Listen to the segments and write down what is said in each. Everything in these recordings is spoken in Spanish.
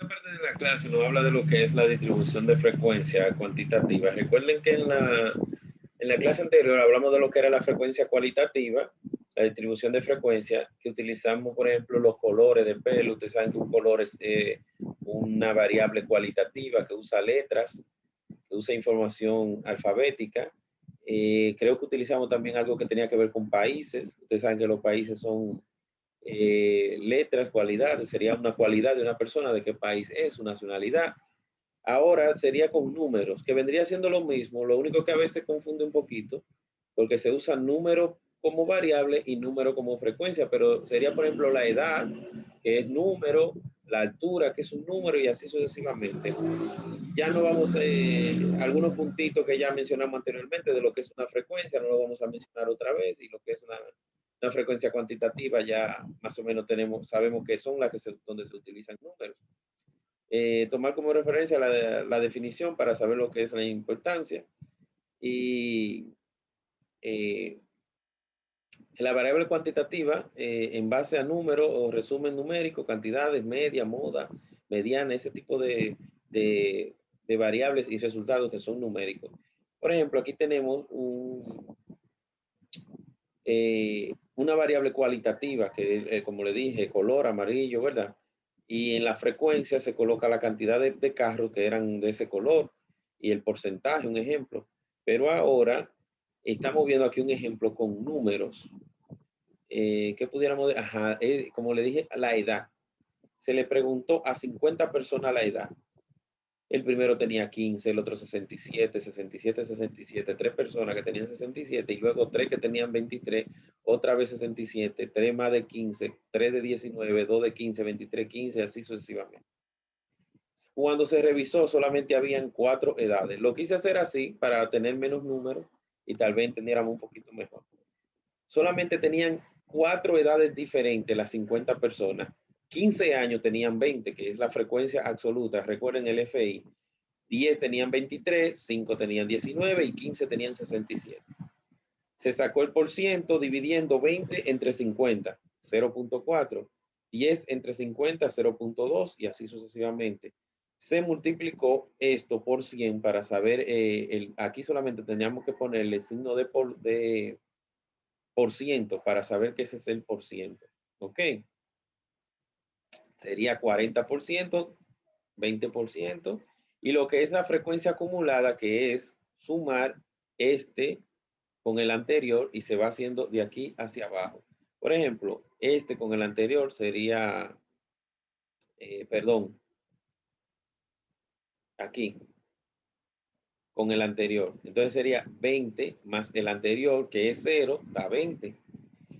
parte de la clase nos habla de lo que es la distribución de frecuencia cuantitativa. Recuerden que en la clase anterior hablamos de lo que era la frecuencia cualitativa, la distribución de frecuencia, que utilizamos, por ejemplo, los colores de pelo. Ustedes saben que un color es una variable cualitativa que usa letras, que usa información alfabética. Creo que utilizamos también algo que tenía que ver con países. Ustedes saben que los países son letras, cualidades, sería una cualidad de una persona, de qué país es, su nacionalidad. Ahora sería con números, que vendría siendo lo mismo, lo único que a veces confunde un poquito, porque se usa número como variable y número como frecuencia, pero sería, por ejemplo, la edad, que es número, la altura, que es un número, y así sucesivamente. Ya no vamos a algunos puntitos que ya mencionamos anteriormente de lo que es una frecuencia, no lo vamos a mencionar otra vez, y lo que es una frecuencia cuantitativa ya más o menos sabemos que son las donde se utilizan números. Tomar como referencia la definición para saber lo que es la importancia. Y la variable cuantitativa, en base a números o resumen numérico, cantidades, media, moda, mediana, ese tipo de variables y resultados que son numéricos. Por ejemplo, aquí tenemos una variable cualitativa que, como le dije, color amarillo, ¿verdad? Y en la frecuencia se coloca la cantidad de carros que eran de ese color y el porcentaje, un ejemplo. Pero ahora estamos viendo aquí un ejemplo con números. ¿Qué pudiéramos decir? Ajá, como le dije, la edad. Se le preguntó a 50 personas la edad. El primero tenía 15, el otro 67, 67, 67, tres personas que tenían 67 y luego tres que tenían 23, otra vez 67, tres más de 15, tres de 19, dos de 15, 23, 15, así sucesivamente. Cuando se revisó solamente habían 4 edades. Lo quise hacer así para tener menos números y tal vez entendiéramos un poquito mejor. Solamente tenían 4 edades diferentes las 50 personas. 15 años tenían 20, que es la frecuencia absoluta. Recuerden el FI. 10 tenían 23, 5 tenían 19 y 15 tenían 67. Se sacó el por ciento dividiendo 20 entre 50, 0.4. 10 entre 50, 0.2 y así sucesivamente. Se multiplicó esto por 100 para saber, aquí solamente teníamos que ponerle el signo de por ciento para saber que ese es el por ciento. ¿Ok? Sería 40%, 20%, y lo que es la frecuencia acumulada, que es sumar este con el anterior y se va haciendo de aquí hacia abajo. Por ejemplo, este con el anterior sería, perdón, aquí, con el anterior. Entonces sería 20 más el anterior, que es 0, da 20.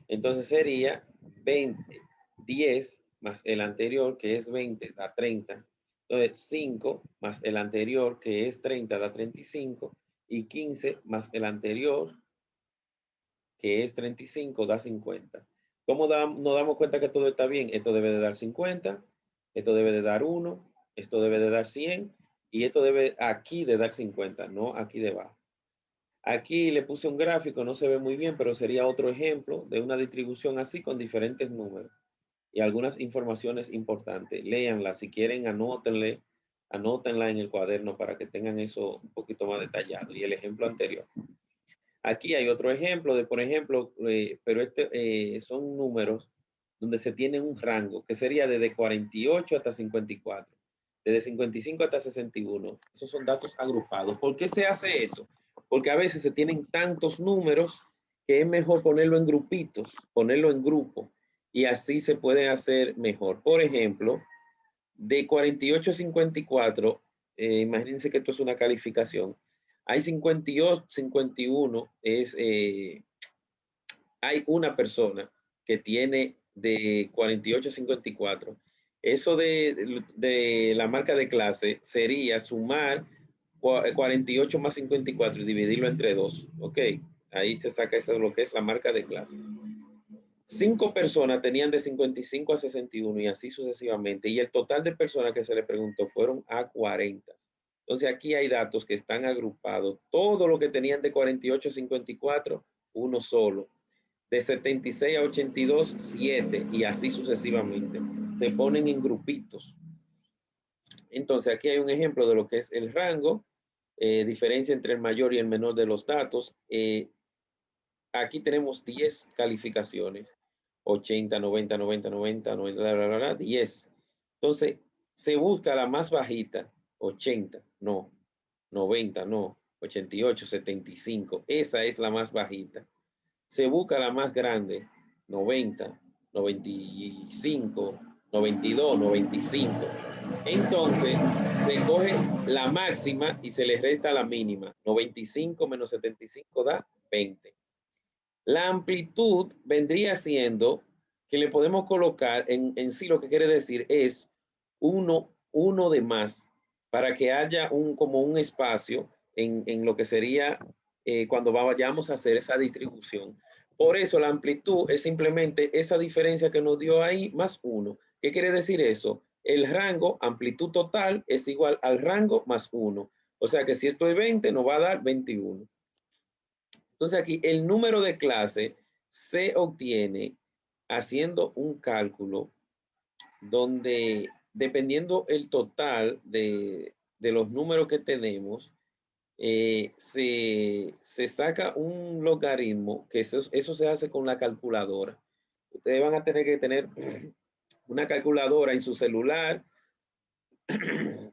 Entonces sería 20, 10 más el anterior, que es 20, da 30. Entonces 5 más el anterior, que es 30, da 35. Y 15 más el anterior, que es 35, da 50. ¿Cómo nos damos cuenta que todo está bien? Esto debe de dar 50, esto debe de dar 1, esto debe de dar 100 y esto debe aquí de dar 50, no aquí debajo. Aquí le puse un gráfico, no se ve muy bien, pero sería otro ejemplo de una distribución así con diferentes números y algunas informaciones importantes. Léanla, si quieren, anótenla en el cuaderno para que tengan eso un poquito más detallado. Y el ejemplo anterior. Aquí hay otro ejemplo de, por ejemplo, pero son números donde se tiene un rango que sería desde 48 hasta 54, desde 55 hasta 61. Esos son datos agrupados. ¿Por qué se hace esto? Porque a veces se tienen tantos números que es mejor ponerlo en grupitos, ponerlo en grupo, y así se puede hacer mejor. Por ejemplo, de 48 a 54, imagínense que esto es una calificación. Hay 58, 51, hay una persona que tiene de 48 a 54. Eso de la marca de clase sería sumar 48 más 54 y dividirlo entre 2. Ok, ahí se saca eso de lo que es la marca de clase. 5 personas tenían de 55 a 61 y así sucesivamente. Y el total de personas que se le preguntó fueron a 40. Entonces aquí hay datos que están agrupados. Todo lo que tenían de 48 a 54, uno solo. De 76 a 82, 7 y así sucesivamente. Se ponen en grupitos. Entonces, aquí hay un ejemplo de lo que es el rango, diferencia entre el mayor y el menor de los datos. Aquí tenemos 10 calificaciones, 80, 90, 90, 90, 90, bla, bla, bla, bla, 10. Entonces, se busca la más bajita, 80, no, 90, no, 88, 75. Esa es la más bajita. Se busca la más grande, 90, 95, 92, 95. Entonces, se coge la máxima y se le resta la mínima. 95 menos 75 da 20. La amplitud vendría siendo que le podemos colocar en sí, lo que quiere decir es uno de más para que haya como un espacio en lo que sería cuando vayamos a hacer esa distribución. Por eso la amplitud es simplemente esa diferencia que nos dio ahí más 1. ¿Qué quiere decir eso? El rango, amplitud total, es igual al rango más 1. O sea que si esto es 20, nos va a dar 21. Entonces aquí el número de clase se obtiene haciendo un cálculo donde, dependiendo el total de los números que tenemos, se saca un logaritmo, que eso se hace con la calculadora. Ustedes van a tener que tener una calculadora en su celular,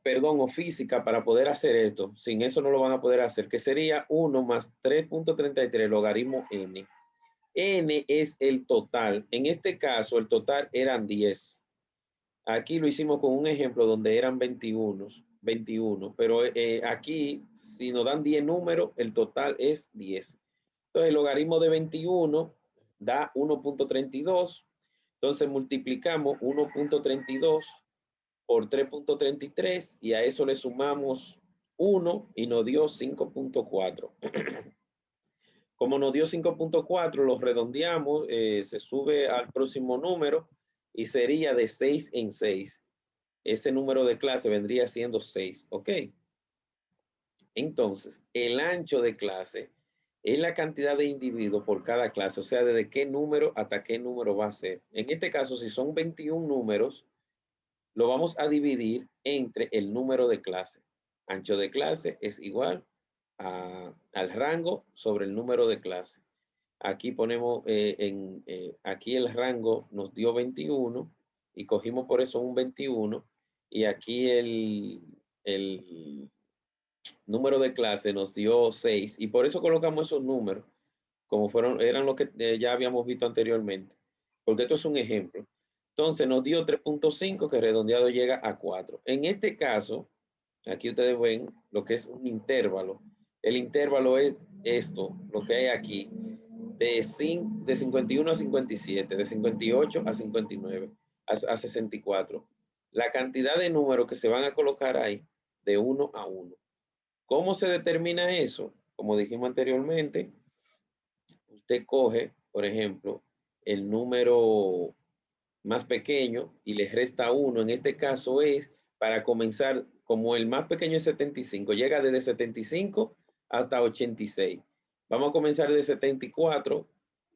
perdón, o física para poder hacer esto. Sin eso no lo van a poder hacer, que sería 1 más 3.33 logaritmo n. N es el total. En este caso, el total eran 10. Aquí lo hicimos con un ejemplo donde eran 21, pero aquí, si nos dan 10 números, el total es 10. Entonces, el logaritmo de 21 da 1.32. Entonces, multiplicamos 1.32 por 3.33 y a eso le sumamos 1 y nos dio 5.4. Como nos dio 5.4, lo redondeamos, se sube al próximo número y sería de 6 en 6. Ese número de clase vendría siendo 6, ¿ok? Entonces, el ancho de clase es la cantidad de individuos por cada clase, o sea, desde qué número hasta qué número va a ser. En este caso, si son 21 números, lo vamos a dividir entre el número de clase. Ancho de clase es igual al rango sobre el número de clase. Aquí ponemos, aquí el rango nos dio 21 y cogimos por eso un 21 y aquí el número de clase nos dio 6 y por eso colocamos esos números como eran lo que ya habíamos visto anteriormente, porque esto es un ejemplo. Entonces nos dio 3.5 que redondeado llega a 4. En este caso, aquí ustedes ven lo que es un intervalo. El intervalo es esto, lo que hay aquí, de 51 a 57, de 58 a 59, a 64. La cantidad de números que se van a colocar ahí, de 1 a 1. ¿Cómo se determina eso? Como dijimos anteriormente, usted coge, por ejemplo, el número más pequeño y le resta 1. En este caso es para comenzar, como el más pequeño es 75, llega desde 75 hasta 86. Vamos a comenzar de 74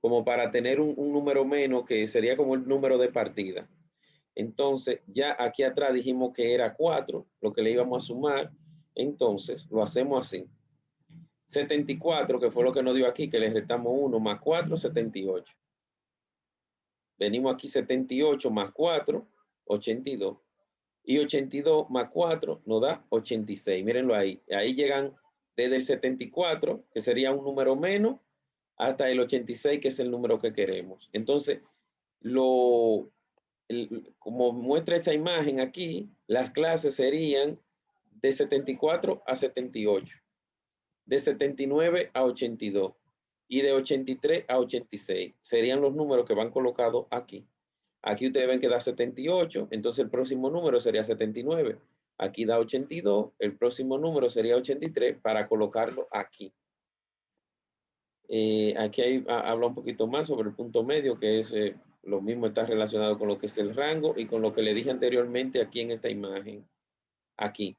como para tener un número menos que sería como el número de partida. Entonces, ya aquí atrás dijimos que era 4, lo que le íbamos a sumar. Entonces, lo hacemos así. 74, que fue lo que nos dio aquí, que le restamos 1 más 4, 78. Venimos aquí 78 más 4, 82. Y 82 más 4 nos da 86. Mírenlo ahí. Ahí llegan desde el 74, que sería un número menos, hasta el 86, que es el número que queremos. Entonces, como muestra esa imagen aquí, las clases serían de 74 a 78, de 79 a 82 y de 83 a 86. Serían los números que van colocados aquí. Aquí ustedes ven que da 78, entonces el próximo número sería 79. Aquí da 82, el próximo número sería 83 para colocarlo aquí. Aquí habla un poquito más sobre el punto medio, que es lo mismo, está relacionado con lo que es el rango y con lo que le dije anteriormente aquí en esta imagen. Aquí,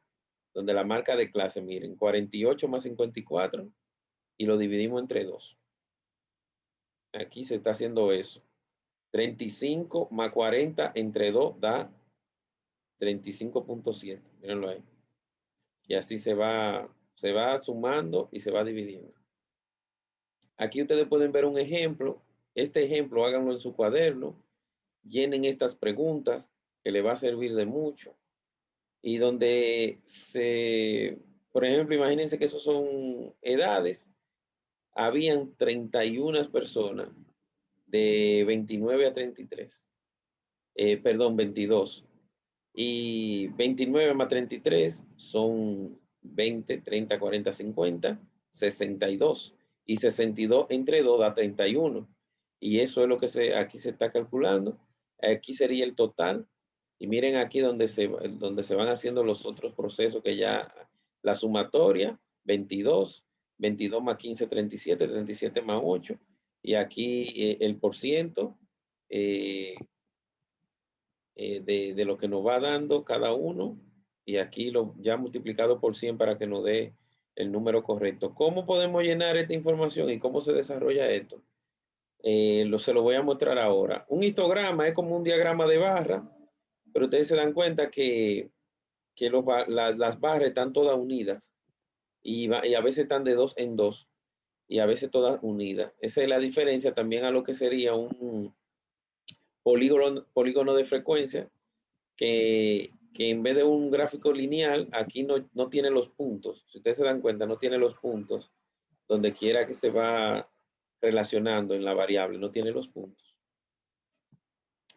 donde la marca de clase, miren, 48 más 54 y lo dividimos entre 2. Aquí se está haciendo eso. 35 más 40 entre 2 da 35.7. Mírenlo ahí. Y así se va sumando y se va dividiendo. Aquí ustedes pueden ver un ejemplo. Este ejemplo háganlo en su cuaderno. Llenen estas preguntas que le va a servir de mucho. Y donde por ejemplo, imagínense que esos son edades. Habían 31 personas de 29 a 33. Perdón, 22. Y 29 más 33 son 20, 30, 40, 50, 62. Y 62 entre 2 da 31. Y eso es lo que aquí se está calculando. Aquí sería el total. Y miren aquí donde se van haciendo los otros procesos que ya, la sumatoria, 22, 22 más 15, 37, 37 más 8. Y aquí el porciento de lo que nos va dando cada uno. Y aquí ya multiplicado por 100 para que nos dé el número correcto. ¿Cómo podemos llenar esta información y cómo se desarrolla esto? Se lo voy a mostrar ahora. Un histograma es como un diagrama de barra, pero ustedes se dan cuenta que las barras están todas unidas y a veces están de 2 en 2 y a veces todas unidas. Esa es la diferencia también a lo que sería un polígono de frecuencia, que en vez de un gráfico lineal, aquí no tiene los puntos. Si ustedes se dan cuenta, no tiene los puntos donde quiera que se va relacionando en la variable, no tiene los puntos.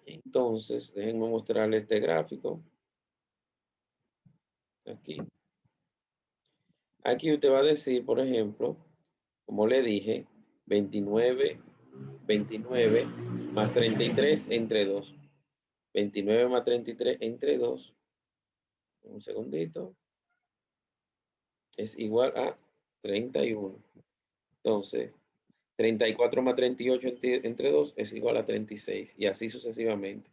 Entonces, déjenme mostrarles este gráfico. Aquí usted va a decir, por ejemplo, como le dije, 29 más 33 entre 2. 29 más 33 entre 2. Un segundito. Es igual a 31. Entonces, 34 más 38 entre 2 es igual a 36. Y así sucesivamente.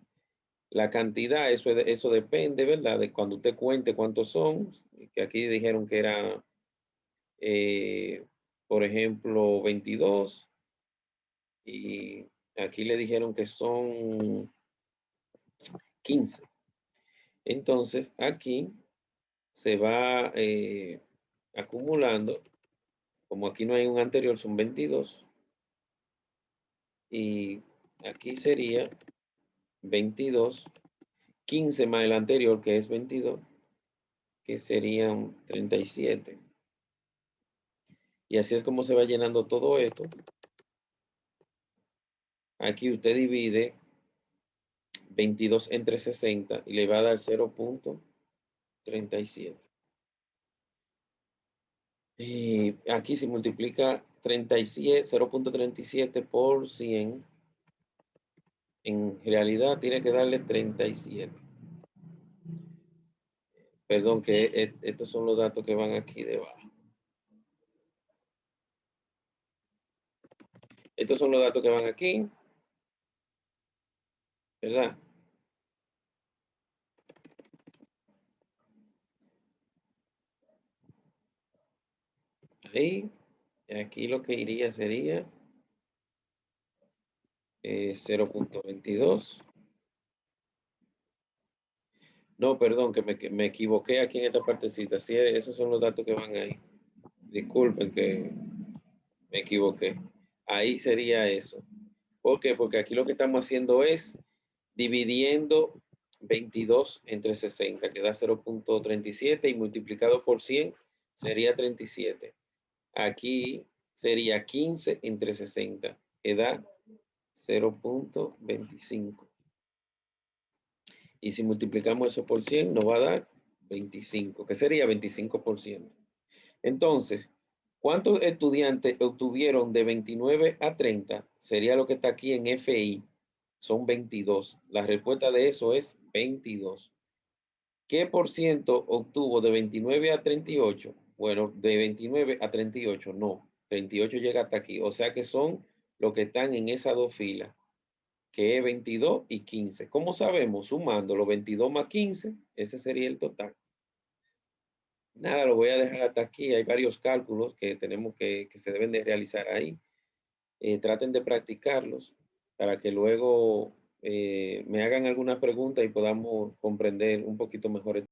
La cantidad, eso depende, ¿verdad? De cuando usted cuente cuántos son. Que aquí dijeron que era, por ejemplo, 22. Y aquí le dijeron que son 15. Entonces, aquí se va acumulando. Como aquí no hay un anterior, son 22. Y aquí sería 22, 15 más el anterior, que es 22, que serían 37. Y así es como se va llenando todo esto. Aquí usted divide 22 entre 60 y le va a dar 0.37. Y aquí se multiplica 0.37 por 100. En realidad tiene que darle 37. Perdón, que estos son los datos que van aquí debajo. Estos son los datos que van aquí, ¿verdad? Ahí, aquí lo que iría sería 0.22. No, perdón, que me equivoqué aquí en esta partecita. Sí, esos son los datos que van ahí. Disculpen que me equivoqué. Ahí sería eso. ¿Por qué? Porque aquí lo que estamos haciendo es dividiendo 22 entre 60, que da 0.37 y multiplicado por 100 sería 37. Aquí sería 15 entre 60, que da 0.25. Y si multiplicamos eso por 100, nos va a dar 25, que sería 25%. Entonces, ¿cuántos estudiantes obtuvieron de 29 a 30? Sería lo que está aquí en FI. Son 22. La respuesta de eso es 22. ¿Qué por ciento obtuvo de 29 a 38? Bueno, de 29 a 38, no. 38 llega hasta aquí. O sea que son los que están en esas dos filas, que es 22 y 15. ¿Cómo sabemos? Sumando los 22 más 15, ese sería el total. Nada, lo voy a dejar hasta aquí. Hay varios cálculos que tenemos que se deben de realizar ahí. Traten de practicarlos para que luego me hagan alguna pregunta y podamos comprender un poquito mejor.